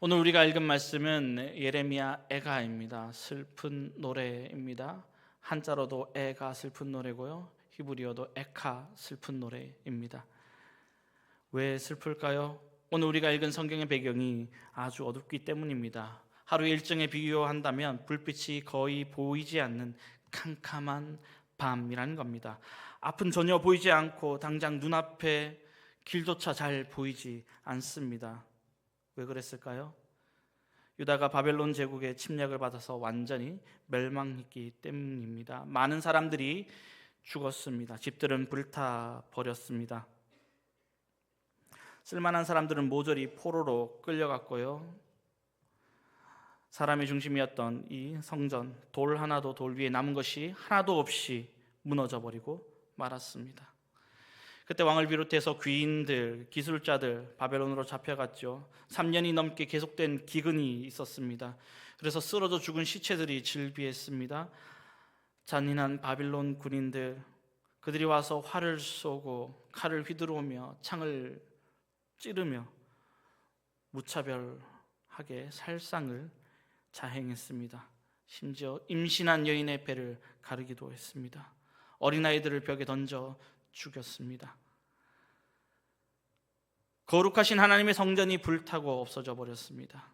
오늘 우리가 읽은 말씀은 예레미야 애가입니다. 슬픈 노래입니다. 한자로도 애가 슬픈 노래고요, 히브리어도 에카 슬픈 노래입니다. 왜 슬플까요? 오늘 우리가 읽은 성경의 배경이 아주 어둡기 때문입니다. 하루 일정에 비교한다면 불빛이 거의 보이지 않는 캄캄한 밤이라는 겁니다. 앞은 전혀 보이지 않고 당장 눈앞에 길조차 잘 보이지 않습니다. 왜 그랬을까요? 유다가 바벨론 제국의 침략을 받아서 완전히 멸망했기 때문입니다. 많은 사람들이 죽었습니다. 집들은 불타 버렸습니다. 쓸만한 사람들은 모조리 포로로 끌려갔고요, 사람의 중심이었던 이 성전, 돌 하나도 돌 위에 남은 것이 하나도 없이 무너져 버리고 말았습니다. 그때 왕을 비롯해서 귀인들, 기술자들 바벨론으로 잡혀갔죠. 3년이 넘게 계속된 기근이 있었습니다. 그래서 쓰러져 죽은 시체들이 질비했습니다. 잔인한 바빌론 군인들, 그들이 와서 활을 쏘고 칼을 휘두르며 창을 찌르며 무차별하게 살상을 자행했습니다. 심지어 임신한 여인의 배를 가르기도 했습니다. 어린아이들을 벽에 던져 죽였습니다. 거룩하신 하나님의 성전이 불타고 없어져 버렸습니다.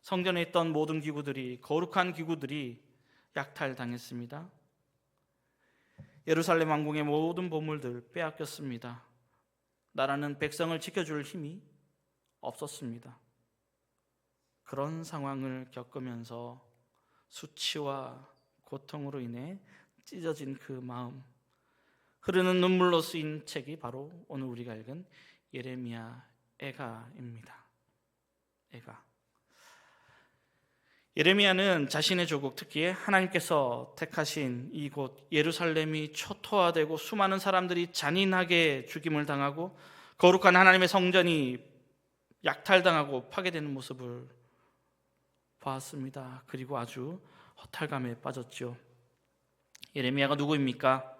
성전에 있던 모든 기구들이, 거룩한 기구들이 약탈당했습니다. 예루살렘 왕궁의 모든 보물들 빼앗겼습니다. 나라는 백성을 지켜줄 힘이 없었습니다. 그런 상황을 겪으면서 수치와 고통으로 인해 찢어진 그 마음, 흐르는 눈물로 쓰인 책이 바로 오늘 우리가 읽은 예레미야 애가입니다. 애가. 예레미야는 자신의 조국, 특히 하나님께서 택하신 이곳 예루살렘이 초토화되고 수많은 사람들이 잔인하게 죽임을 당하고 거룩한 하나님의 성전이 약탈당하고 파괴되는 모습을 보았습니다. 그리고 아주 허탈감에 빠졌죠. 예레미야가 누구입니까?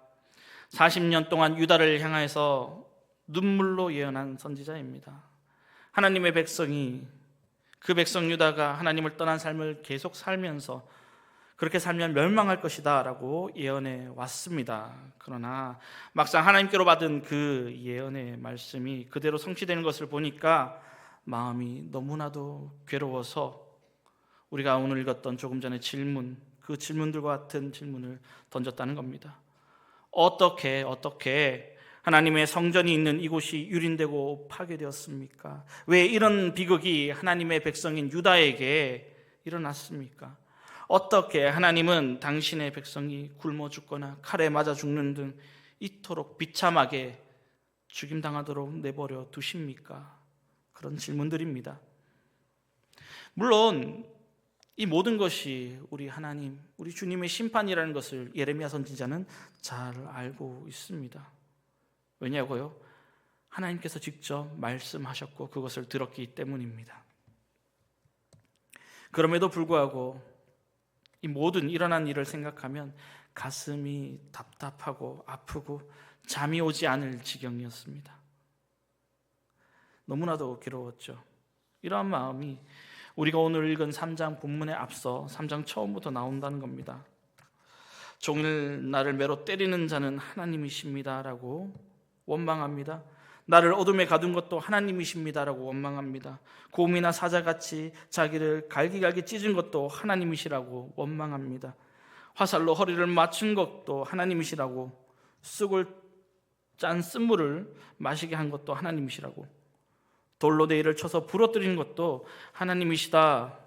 40년 동안 유다를 향해서 눈물로 예언한 선지자입니다. 하나님의 백성이, 그 백성 유다가 하나님을 떠난 삶을 계속 살면서 그렇게 살면 멸망할 것이다 라고 예언해 왔습니다. 그러나 막상 하나님께로 받은 그 예언의 말씀이 그대로 성취되는 것을 보니까 마음이 너무나도 괴로워서 우리가 오늘 읽었던 조금 전에 질문, 그 질문들과 같은 질문을 던졌다는 겁니다. 어떻게 하나님의 성전이 있는 이곳이 유린되고 파괴되었습니까? 왜 이런 비극이 하나님의 백성인 유다에게 일어났습니까? 어떻게 하나님은 당신의 백성이 굶어 죽거나 칼에 맞아 죽는 등 이토록 비참하게 죽임당하도록 내버려 두십니까? 그런 질문들입니다. 물론 이 모든 것이 우리 하나님, 우리 주님의 심판이라는 것을 예레미야 선지자는 잘 알고 있습니다. 왜냐고요? 하나님께서 직접 말씀하셨고 그것을 들었기 때문입니다. 그럼에도 불구하고 이 모든 일어난 일을 생각하면 가슴이 답답하고 아프고 잠이 오지 않을 지경이었습니다. 너무나도 괴로웠죠. 이러한 마음이 우리가 오늘 읽은 3장 본문에 앞서 3장 처음부터 나온다는 겁니다. 종일 나를 매로 때리는 자는 하나님이십니다라고 원망합니다. 나를 어둠에 가둔 것도 하나님이십니다라고 원망합니다. 곰이나 사자같이 자기를 갈기갈기 찢은 것도 하나님이시라고 원망합니다. 화살로 허리를 맞춘 것도 하나님이시라고, 쑥을 짠 쓴물을 마시게 한 것도 하나님이시라고, 돌로 내 일을 쳐서 부러뜨린 것도 하나님이시다.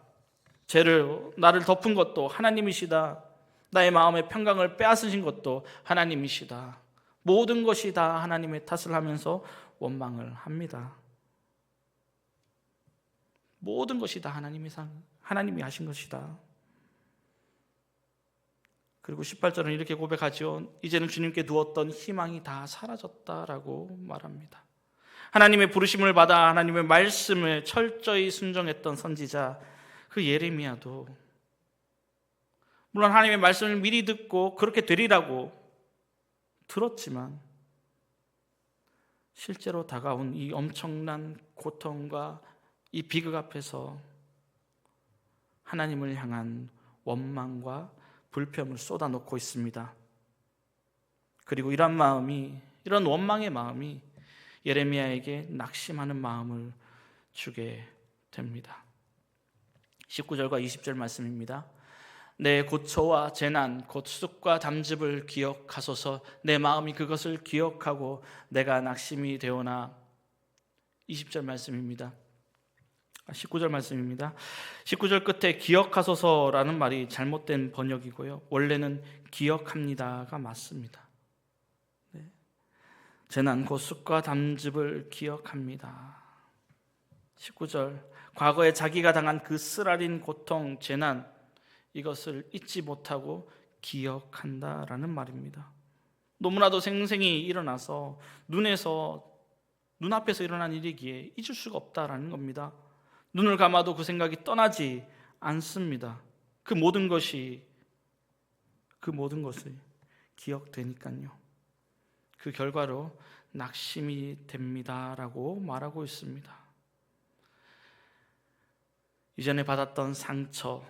나를 덮은 것도 하나님이시다. 나의 마음의 평강을 빼앗으신 것도 하나님이시다. 모든 것이 다 하나님의 탓을 하면서 원망을 합니다. 모든 것이 다 하나님이 하신 것이다. 그리고 18절은 이렇게 고백하죠. 이제는 주님께 두었던 희망이 다 사라졌다라고 말합니다. 하나님의 부르심을 받아 하나님의 말씀을 철저히 순종했던 선지자 그 예레미야도 물론 하나님의 말씀을 미리 듣고 그렇게 되리라고 들었지만 실제로 다가온 이 엄청난 고통과 이 비극 앞에서 하나님을 향한 원망과 불평을 쏟아놓고 있습니다. 그리고 이런 원망의 마음이 예레미야에게 낙심하는 마음을 주게 됩니다. 19절과 20절 말씀입니다. 내 고초와 재난 곧 쑥과 담즙을 기억하소서. 내 마음이 그것을 기억하고 내가 낙심이 되오나. 20절 말씀입니다. 19절 말씀입니다. 19절 끝에 기억하소서라는 말이 잘못된 번역이고요. 원래는 기억합니다가 맞습니다. 네. 재난 곧 쑥과 담즙을 기억합니다. 19절, 과거에 자기가 당한 그 쓰라린 고통, 재난, 이것을 잊지 못하고 기억한다라는 말입니다. 너무나도 생생히 일어나서 눈앞에서 일어난 일이기에 잊을 수가 없다라는 겁니다. 눈을 감아도 그 생각이 떠나지 않습니다. 그 모든 것이 기억되니까요. 그 결과로 낙심이 됩니다라고 말하고 있습니다. 이전에 받았던 상처,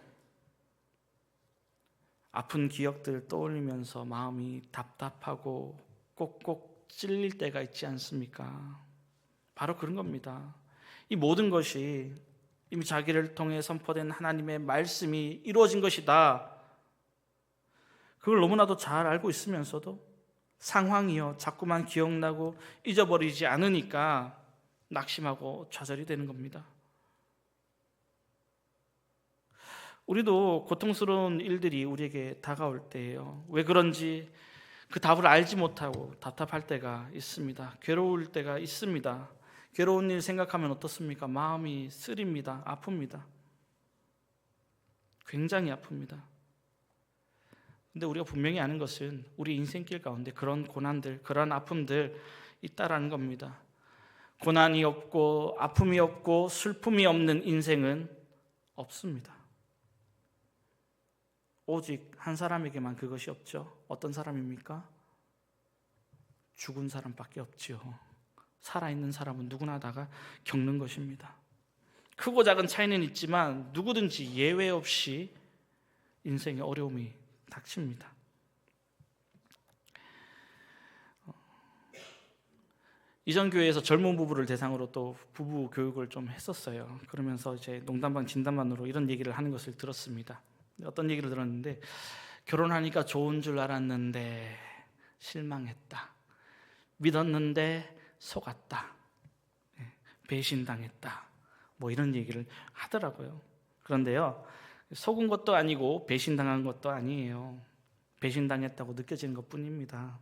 아픈 기억들을 떠올리면서 마음이 답답하고 꼭꼭 찔릴 때가 있지 않습니까? 바로 그런 겁니다. 이 모든 것이 이미 자기를 통해 선포된 하나님의 말씀이 이루어진 것이다. 그걸 너무나도 잘 알고 있으면서도 상황이요 자꾸만 기억나고 잊어버리지 않으니까 낙심하고 좌절이 되는 겁니다. 우리도 고통스러운 일들이 우리에게 다가올 때예요. 왜 그런지 그 답을 알지 못하고 답답할 때가 있습니다. 괴로울 때가 있습니다. 괴로운 일 생각하면 어떻습니까? 마음이 쓰립니다. 아픕니다. 굉장히 아픕니다. 근데 우리가 분명히 아는 것은 우리 인생길 가운데 그런 고난들, 그런 아픔들 있다라는 겁니다. 고난이 없고 아픔이 없고 슬픔이 없는 인생은 없습니다. 오직 한 사람에게만 그것이 없죠. 어떤 사람입니까? 죽은 사람밖에 없지요. 살아있는 사람은 누구나 다가 겪는 것입니다. 크고 작은 차이는 있지만 누구든지 예외 없이 인생에 어려움이 닥칩니다. 이전 교회에서 젊은 부부를 대상으로 또 부부 교육을 좀 했었어요. 그러면서 이제 농담반 진담반으로 이런 얘기를 하는 것을 들었습니다. 어떤 얘기를 들었는데, 결혼하니까 좋은 줄 알았는데 실망했다. 믿었는데 속았다. 배신당했다. 뭐 이런 얘기를 하더라고요. 그런데요, 속은 것도 아니고 배신당한 것도 아니에요. 배신당했다고 느껴지는 것뿐입니다.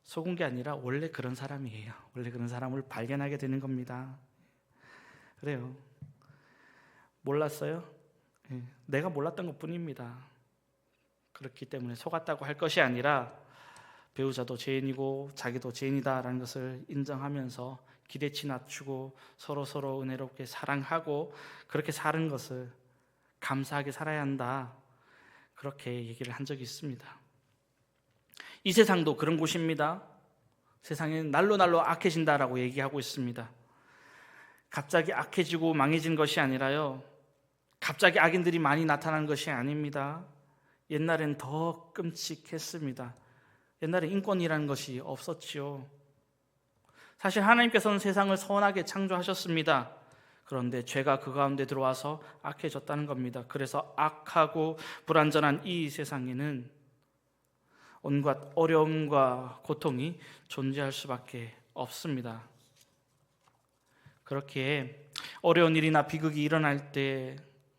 속은 게 아니라 원래 그런 사람이에요. 원래 그런 사람을 발견하게 되는 겁니다. 그래요. 몰랐어요? 내가 몰랐던 것뿐입니다. 그렇기 때문에 속았다고 할 것이 아니라 배우자도 죄인이고 자기도 죄인이다라는 것을 인정하면서 기대치 낮추고 서로 은혜롭게 사랑하고 그렇게 사는 것을 감사하게 살아야 한다. 그렇게 얘기를 한 적이 있습니다. 이 세상도 그런 곳입니다. 세상은 날로 악해진다라고 얘기하고 있습니다. 갑자기 악해지고 망해진 것이 아니라요, 갑자기 악인들이 많이 나타난 것이 아닙니다. 옛날엔 더 끔찍했습니다. 옛날에 인권이라는 것이 없었지요. 사실 하나님께서는 세상을 선하게 창조하셨습니다. 그런데 죄가 그 가운데 들어와서 악해졌다는 겁니다. 그래서 악하고 불완전한 이 세상에는 온갖 어려움과 고통이 존재할 수밖에 없습니다. 그렇게 어려운 일이나 비극이 일어날 때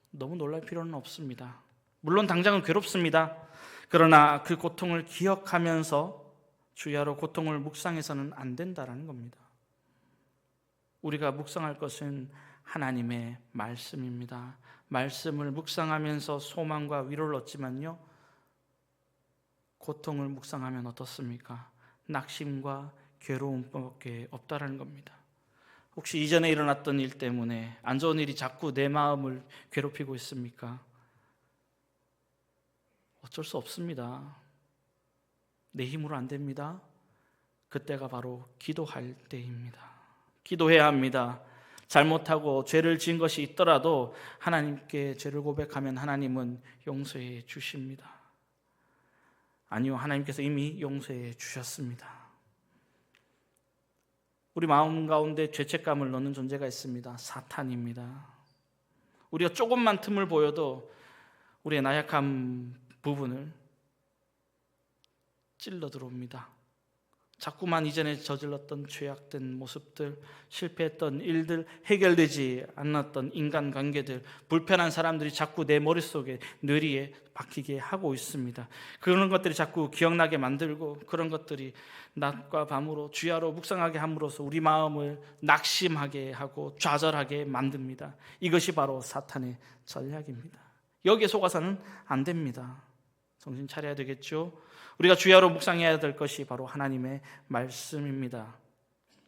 너무 놀랄 필요는 없습니다. 물론 당장은 괴롭습니다. 그러나 그 고통을 기억하면서 주야로 고통을 묵상해서는 안 된다는 겁니다. 우리가 묵상할 것은 하나님의 말씀입니다. 말씀을 묵상하면서 소망과 위로를 얻지만요, 고통을 묵상하면 어떻습니까? 낙심과 괴로움밖에 없다는 겁니다. 혹시 이전에 일어났던 일 때문에 안 좋은 일이 자꾸 내 마음을 괴롭히고 있습니까? 어쩔 수 없습니다. 내 힘으로 안 됩니다. 그때가 바로 기도할 때입니다. 기도해야 합니다. 잘못하고 죄를 지은 것이 있더라도 하나님께 죄를 고백하면 하나님은 용서해 주십니다. 아니요, 하나님께서 이미 용서해 주셨습니다. 우리 마음 가운데 죄책감을 넣는 존재가 있습니다. 사탄입니다. 우리가 조금만 틈을 보여도 우리의 나약한 부분을 찔러 들어옵니다. 자꾸만 이전에 저질렀던 죄악된 모습들, 실패했던 일들, 해결되지 않았던 인간관계들, 불편한 사람들이 자꾸 내 머릿속에, 뇌리에 박히게 하고 있습니다. 그런 것들이 자꾸 기억나게 만들고, 그런 것들이 낮과 밤으로 주야로 묵상하게 함으로써 우리 마음을 낙심하게 하고 좌절하게 만듭니다. 이것이 바로 사탄의 전략입니다. 여기에 속아서는 안 됩니다. 정신 차려야 되겠죠. 우리가 주야로 묵상해야 될 것이 바로 하나님의 말씀입니다.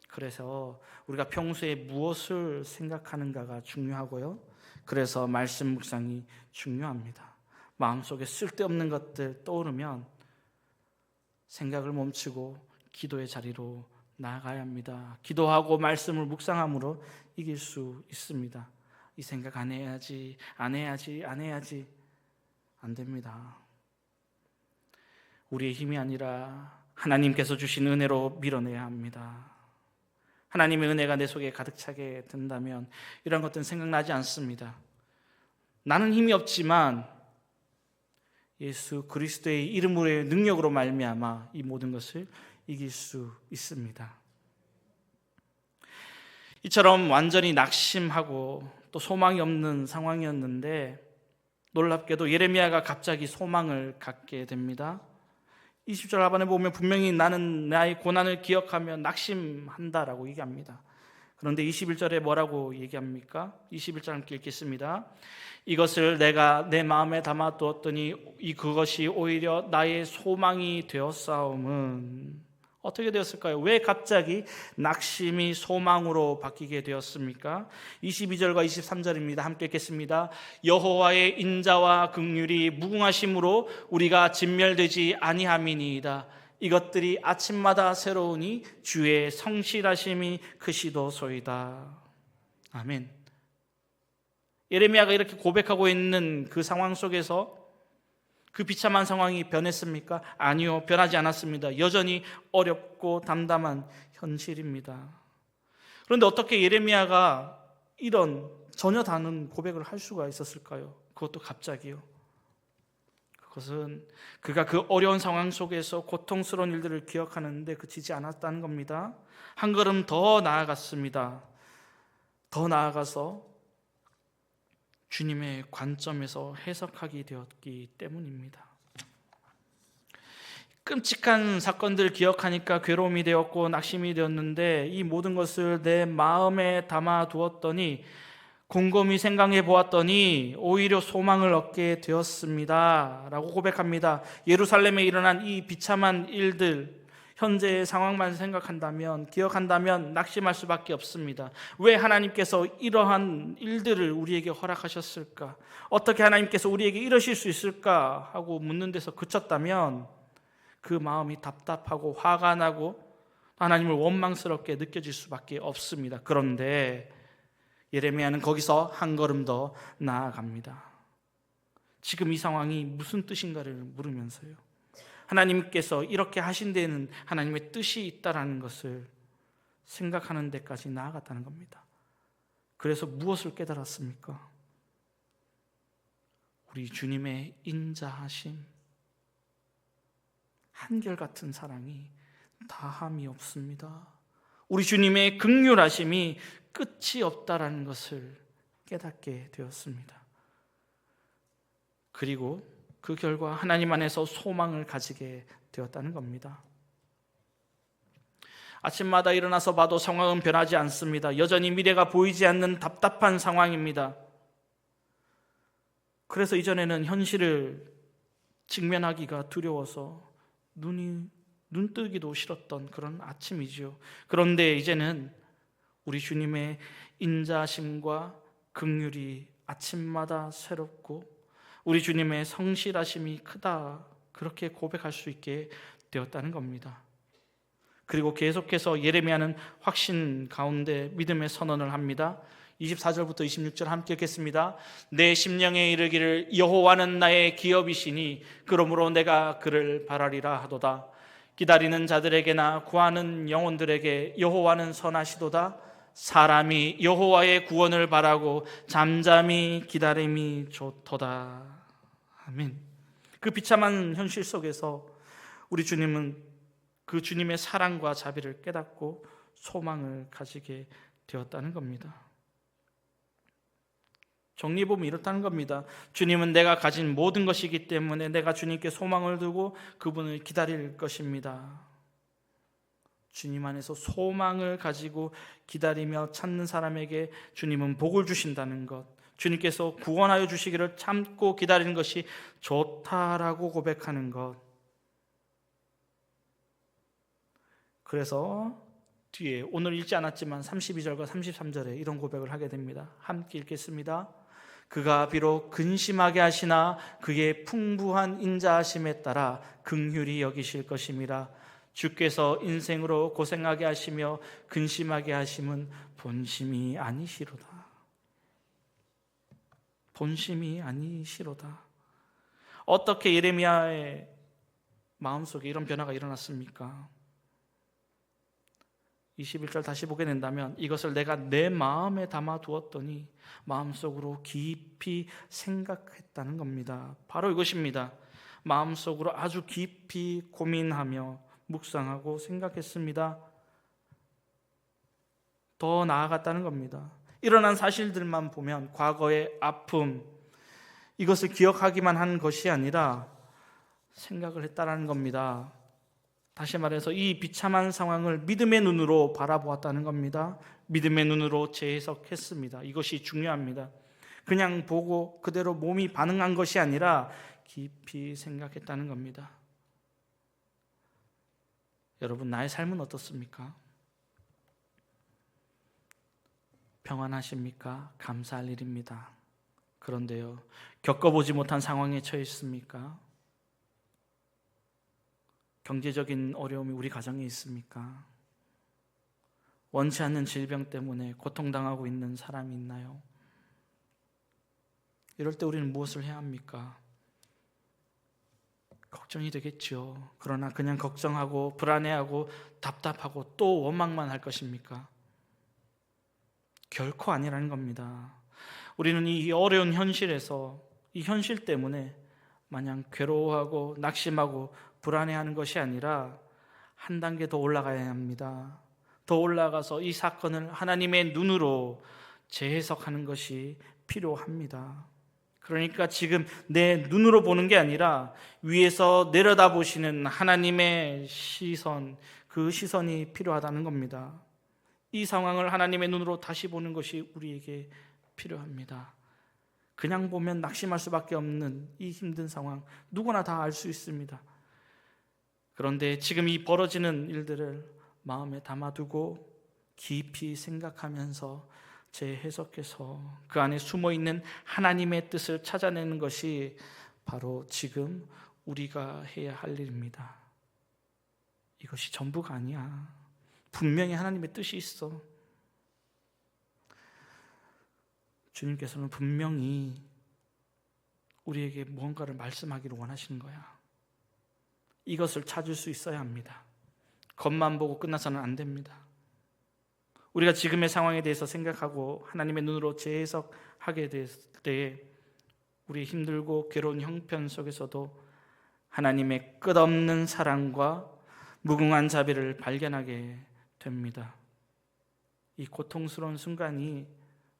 그래서 우리가 평소에 무엇을 생각하는가가 중요하고요. 그래서 말씀 묵상이 중요합니다. 마음속에 쓸데없는 것들 떠오르면 생각을 멈추고 기도의 자리로 나아가야 합니다. 기도하고 말씀을 묵상함으로 이길 수 있습니다. 이 생각 안 해야지 안 됩니다. 우리의 힘이 아니라 하나님께서 주신 은혜로 밀어내야 합니다. 하나님의 은혜가 내 속에 가득 차게 된다면 이런 것들은 생각나지 않습니다. 나는 힘이 없지만 예수 그리스도의 이름으로의 능력으로 말미암아 이 모든 것을 이길 수 있습니다. 이처럼 완전히 낙심하고 또 소망이 없는 상황이었는데 놀랍게도 예레미야가 갑자기 소망을 갖게 됩니다. 20절 하반에 보면 분명히 나는 나의 고난을 기억하며 낙심한다라고 얘기합니다. 그런데 21절에 뭐라고 얘기합니까? 21절 함께 읽겠습니다. 이것을 내가 내 마음에 담아두었더니 그것이 오히려 나의 소망이 되었사옴은 어떻게 되었을까요? 왜 갑자기 낙심이 소망으로 바뀌게 되었습니까? 22절과 23절입니다. 함께 읽겠습니다. 여호와의 인자와 긍휼이 무궁하심으로 우리가 진멸되지 아니함이니이다. 이것들이 아침마다 새로우니 주의 성실하심이 크시도소이다. 아멘. 예레미야가 이렇게 고백하고 있는 그 상황 속에서 그 비참한 상황이 변했습니까? 아니요, 변하지 않았습니다. 여전히 어렵고 담담한 현실입니다. 그런데 어떻게 예레미야가 이런 전혀 다른 고백을 할 수가 있었을까요? 그것도 갑자기요. 그것은 그가 그 어려운 상황 속에서 고통스러운 일들을 기억하는데 그치지 않았다는 겁니다. 한 걸음 더 나아갔습니다. 더 나아가서 주님의 관점에서 해석하게 되었기 때문입니다. 끔찍한 사건들을 기억하니까 괴로움이 되었고 낙심이 되었는데 이 모든 것을 내 마음에 담아두었더니 곰곰이 생각해 보았더니 오히려 소망을 얻게 되었습니다 라고 고백합니다. 예루살렘에 일어난 이 비참한 일들, 현재의 상황만 생각한다면, 기억한다면 낙심할 수밖에 없습니다. 왜 하나님께서 이러한 일들을 우리에게 허락하셨을까? 어떻게 하나님께서 우리에게 이러실 수 있을까? 하고 묻는 데서 그쳤다면 그 마음이 답답하고 화가 나고 하나님을 원망스럽게 느껴질 수밖에 없습니다. 그런데 예레미야는 거기서 한 걸음 더 나아갑니다. 지금 이 상황이 무슨 뜻인가를 물으면서요. 하나님께서 이렇게 하신 데에는 하나님의 뜻이 있다는 것을 생각하는 데까지 나아갔다는 겁니다. 그래서 무엇을 깨달았습니까? 우리 주님의 인자하심, 한결같은 사랑이 다함이 없습니다. 우리 주님의 긍휼하심이 끝이 없다라는 것을 깨닫게 되었습니다. 그리고 그 결과 하나님 안에서 소망을 가지게 되었다는 겁니다. 아침마다 일어나서 봐도 상황은 변하지 않습니다. 여전히 미래가 보이지 않는 답답한 상황입니다. 그래서 이전에는 현실을 직면하기가 두려워서 눈 뜨기도 싫었던 그런 아침이지요. 그런데 이제는 우리 주님의 인자심과 긍휼이 아침마다 새롭고 우리 주님의 성실하심이 크다, 그렇게 고백할 수 있게 되었다는 겁니다. 그리고 계속해서 예레미야는 확신 가운데 믿음의 선언을 합니다. 24절부터 26절 함께 읽겠습니다. 내 심령에 이르기를 여호와는 나의 기업이시니 그러므로 내가 그를 바라리라 하도다. 기다리는 자들에게나 구하는 영혼들에게 여호와는 선하시도다. 사람이 여호와의 구원을 바라고 잠잠히 기다림이 좋도다. 아멘. 그 비참한 현실 속에서 우리 주님은 그 주님의 사랑과 자비를 깨닫고 소망을 가지게 되었다는 겁니다. 정리해보면 이렇다는 겁니다. 주님은 내가 가진 모든 것이기 때문에 내가 주님께 소망을 두고 그분을 기다릴 것입니다. 주님 안에서 소망을 가지고 기다리며 찾는 사람에게 주님은 복을 주신다는 것, 주님께서 구원하여 주시기를 참고 기다리는 것이 좋다라고 고백하는 것. 그래서 뒤에 오늘 읽지 않았지만 32절과 33절에 이런 고백을 하게 됩니다. 함께 읽겠습니다. 그가 비록 근심하게 하시나 그의 풍부한 인자하심에 따라 긍휼히 여기실 것임이라. 주께서 인생으로 고생하게 하시며 근심하게 하심은 본심이 아니시로다. 본심이 아니시로다. 어떻게 예레미야의 마음속에 이런 변화가 일어났습니까? 21절 다시 보게 된다면 이것을 내가 내 마음에 담아두었더니 마음속으로 깊이 생각했다는 겁니다. 바로 이것입니다. 마음속으로 아주 깊이 고민하며 묵상하고 생각했습니다. 더 나아갔다는 겁니다. 일어난 사실들만 보면 과거의 아픔, 이것을 기억하기만 한 것이 아니라 생각을 했다는 겁니다. 다시 말해서 이 비참한 상황을 믿음의 눈으로 바라보았다는 겁니다. 믿음의 눈으로 재해석했습니다. 이것이 중요합니다. 그냥 보고 그대로 몸이 반응한 것이 아니라 깊이 생각했다는 겁니다. 여러분, 나의 삶은 어떻습니까? 평안하십니까? 감사할 일입니다. 그런데요, 겪어보지 못한 상황에 처해 있습니까? 경제적인 어려움이 우리 가정에 있습니까? 원치 않는 질병 때문에 고통당하고 있는 사람이 있나요? 이럴 때 우리는 무엇을 해야 합니까? 걱정이 되겠죠. 그러나 그냥 걱정하고 불안해하고 답답하고 또 원망만 할 것입니까? 결코 아니라는 겁니다. 우리는 이 어려운 현실에서 이 현실 때문에 마냥 괴로워하고 낙심하고 불안해하는 것이 아니라 한 단계 더 올라가야 합니다. 더 올라가서 이 사건을 하나님의 눈으로 재해석하는 것이 필요합니다. 그러니까 지금 내 눈으로 보는 게 아니라 위에서 내려다보시는 하나님의 시선, 그 시선이 필요하다는 겁니다. 이 상황을 하나님의 눈으로 다시 보는 것이 우리에게 필요합니다. 그냥 보면 낙심할 수밖에 없는 이 힘든 상황, 누구나 다 알 수 있습니다. 그런데 지금 이 벌어지는 일들을 마음에 담아두고 깊이 생각하면서 재해석해서 그 안에 숨어있는 하나님의 뜻을 찾아내는 것이 바로 지금 우리가 해야 할 일입니다. 이것이 전부가 아니야. 분명히 하나님의 뜻이 있어. 주님께서는 분명히 우리에게 무언가를 말씀하기를 원하시는 거야. 이것을 찾을 수 있어야 합니다. 겉만 보고 끝나서는 안 됩니다. 우리가 지금의 상황에 대해서 생각하고 하나님의 눈으로 재해석하게 될 때 우리 힘들고 괴로운 형편 속에서도 하나님의 끝없는 사랑과 무궁한 자비를 발견하게 됩니다. 이 고통스러운 순간이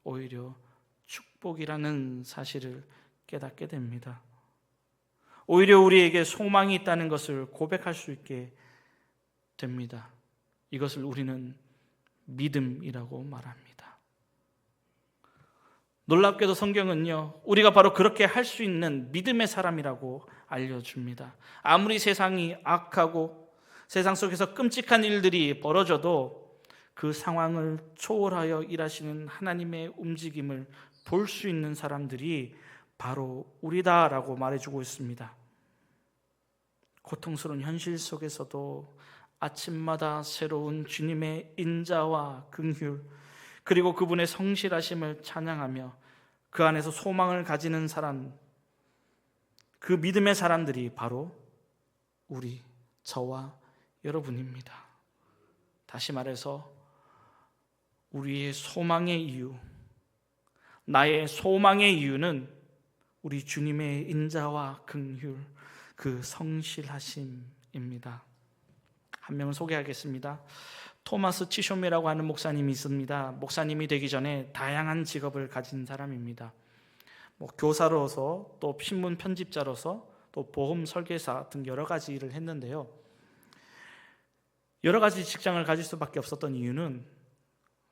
오히려 축복이라는 사실을 깨닫게 됩니다. 오히려 우리에게 소망이 있다는 것을 고백할 수 있게 됩니다. 이것을 우리는 믿음이라고 말합니다. 놀랍게도 성경은요, 우리가 바로 그렇게 할 수 있는 믿음의 사람이라고 알려줍니다. 아무리 세상이 악하고 세상 속에서 끔찍한 일들이 벌어져도 그 상황을 초월하여 일하시는 하나님의 움직임을 볼 수 있는 사람들이 바로 우리다라고 말해주고 있습니다. 고통스러운 현실 속에서도 아침마다 새로운 주님의 인자와 긍휼, 그리고 그분의 성실하심을 찬양하며 그 안에서 소망을 가지는 사람, 그 믿음의 사람들이 바로 우리, 저와 여러분입니다. 다시 말해서 우리의 소망의 이유, 나의 소망의 이유는 우리 주님의 인자와 긍휼, 그 성실하심입니다. 한 명을 소개하겠습니다. 토마스 치쇼메라고 하는 목사님이 있습니다. 목사님이 되기 전에 다양한 직업을 가진 사람입니다. 교사로서, 또 신문 편집자로서, 또 보험 설계사 등 여러 가지 일을 했는데요. 여러 가지 직장을 가질 수밖에 없었던 이유는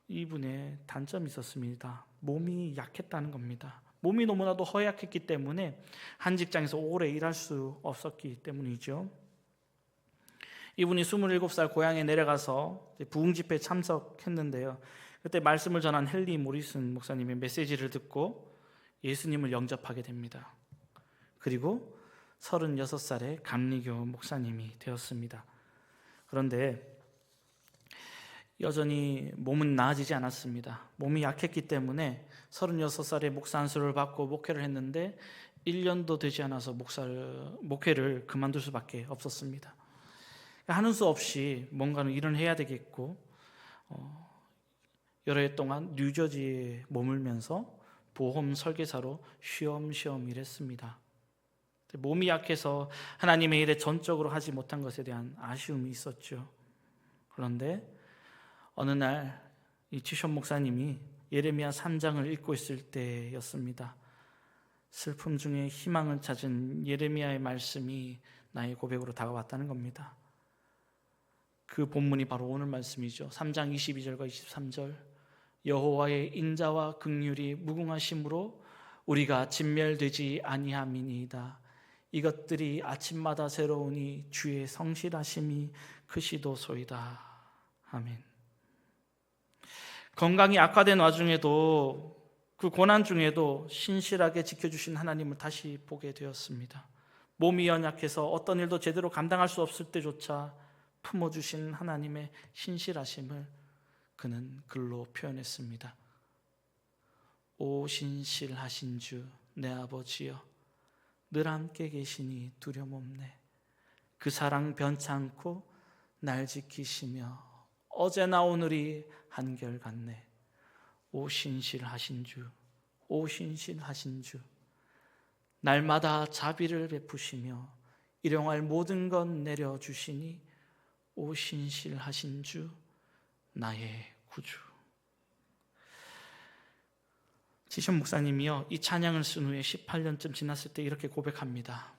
이분의 단점이 있었습니다. 몸이 약했다는 겁니다. 몸이 너무나도 허약했기 때문에 한 직장에서 오래 일할 수 없었기 때문이죠. 이분이 27살 고향에 내려가서 부흥 집회에 참석했는데요. 그때 말씀을 전한 헨리 모리슨 목사님의 메시지를 듣고 예수님을 영접하게 됩니다. 그리고 36살에 감리교 목사님이 되었습니다. 그런데 여전히 몸은 나아지지 않았습니다. 몸이 약했기 때문에 36살에 목사 안수를 받고 목회를 했는데 1년도 되지 않아서 목회를 그만둘 수밖에 없었습니다. 하는 수 없이 뭔가는 일을 해야 되겠고 여러 해 동안 뉴저지에 머물면서 보험 설계사로 쉬엄쉬엄 일했습니다. 몸이 약해서 하나님의 일에 전적으로 하지 못한 것에 대한 아쉬움이 있었죠. 그런데 어느 날 이 치숑 목사님이 예레미야 3장을 읽고 있을 때였습니다. 슬픔 중에 희망을 찾은 예레미야의 말씀이 나의 고백으로 다가왔다는 겁니다. 그 본문이 바로 오늘 말씀이죠. 3장 22절과 23절. 여호와의 인자와 긍휼이 무궁하심으로 우리가 진멸되지 아니함이니이다. 이것들이 아침마다 새로우니 주의 성실하심이 크시도소이다. 아멘. 건강이 악화된 와중에도, 그 고난 중에도 신실하게 지켜주신 하나님을 다시 보게 되었습니다. 몸이 연약해서 어떤 일도 제대로 감당할 수 없을 때조차 품어주신 하나님의 신실하심을 그는 글로 표현했습니다. 오 신실하신 주 내 아버지여, 늘 함께 계시니 두려움없네. 그 사랑 변찮고 날 지키시며 어제나 오늘이 한결같네. 오 신실하신 주, 오 신실하신 주, 날마다 자비를 베푸시며 일용할 모든 것 내려주시니 오 신실하신 주, 나의 구주. 치숑 목사님이요, 이 찬양을 쓴 후에 18년쯤 지났을 때 이렇게 고백합니다.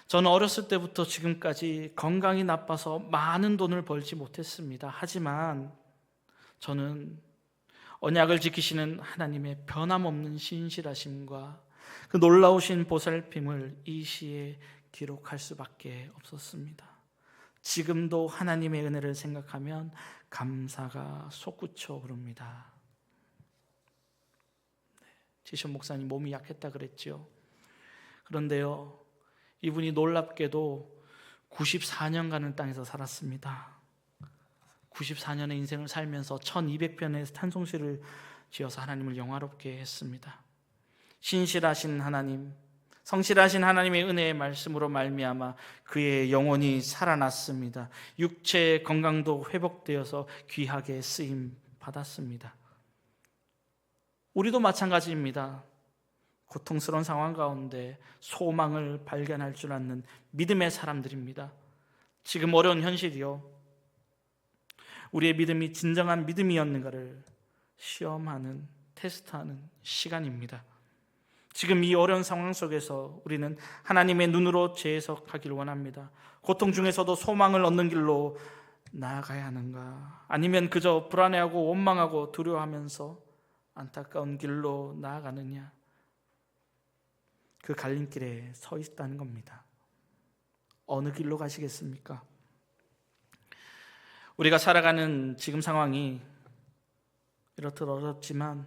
저는 어렸을 때부터 지금까지 건강이 나빠서 많은 돈을 벌지 못했습니다. 하지만 저는 언약을 지키시는 하나님의 변함없는 신실하심과 그 놀라우신 보살핌을 이 시에 기록할 수밖에 없었습니다. 지금도 하나님의 은혜를 생각하면 감사가 솟구쳐 오릅니다. 치숑 목사님 몸이 약했다 그랬죠. 그런데요, 이분이 놀랍게도 94년간을 땅에서 살았습니다. 94년의 인생을 살면서 1200편의 찬송시를 지어서 하나님을 영화롭게 했습니다. 신실하신 하나님, 성실하신 하나님의 은혜의 말씀으로 말미암아 그의 영혼이 살아났습니다. 육체의 건강도 회복되어서 귀하게 쓰임 받았습니다. 우리도 마찬가지입니다. 고통스러운 상황 가운데 소망을 발견할 줄 아는 믿음의 사람들입니다. 지금 어려운 현실이요, 우리의 믿음이 진정한 믿음이었는가를 시험하는, 테스트하는 시간입니다. 지금 이 어려운 상황 속에서 우리는 하나님의 눈으로 재해석하기를 원합니다. 고통 중에서도 소망을 얻는 길로 나아가야 하는가, 아니면 그저 불안해하고 원망하고 두려워하면서 안타까운 길로 나아가느냐, 그 갈림길에 서 있다는 겁니다. 어느 길로 가시겠습니까? 우리가 살아가는 지금 상황이 이렇듯 어렵지만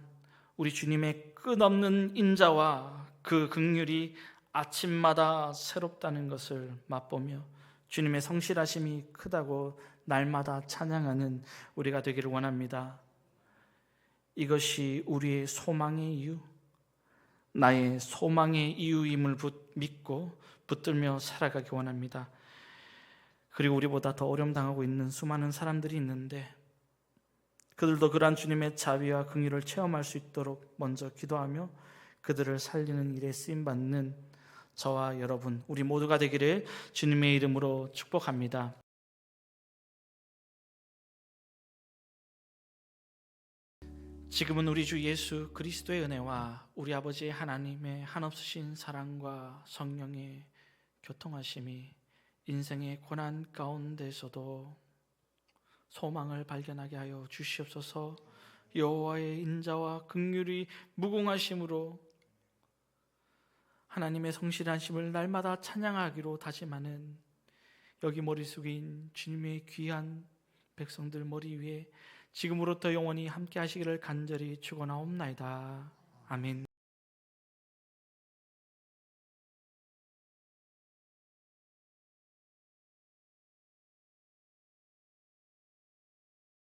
우리 주님의 끝없는 인자와 그 긍휼이 아침마다 새롭다는 것을 맛보며 주님의 성실하심이 크다고 날마다 찬양하는 우리가 되기를 원합니다. 이것이 우리의 소망의 이유, 나의 소망의 이유임을 믿고 붙들며 살아가기 원합니다. 그리고 우리보다 더 어려움 당하고 있는 수많은 사람들이 있는데 그들도 그러한 주님의 자비와 긍휼을 체험할 수 있도록 먼저 기도하며 그들을 살리는 일에 쓰임받는 저와 여러분, 우리 모두가 되기를 주님의 이름으로 축복합니다. 지금은 우리 주 예수 그리스도의 은혜와 우리 아버지 하나님의 한없으신 사랑과 성령의 교통하심이 인생의 고난 가운데서도 소망을 발견하게 하여 주시옵소서. 여호와의 인자와 긍휼이 무궁하심으로 하나님의 성실하심을 날마다 찬양하기로 다짐하는 여기 머리 숙인 주님의 귀한 백성들 머리 위에 지금으로부터 영원히 함께 하시기를 간절히 축원하옵나이다. 아멘.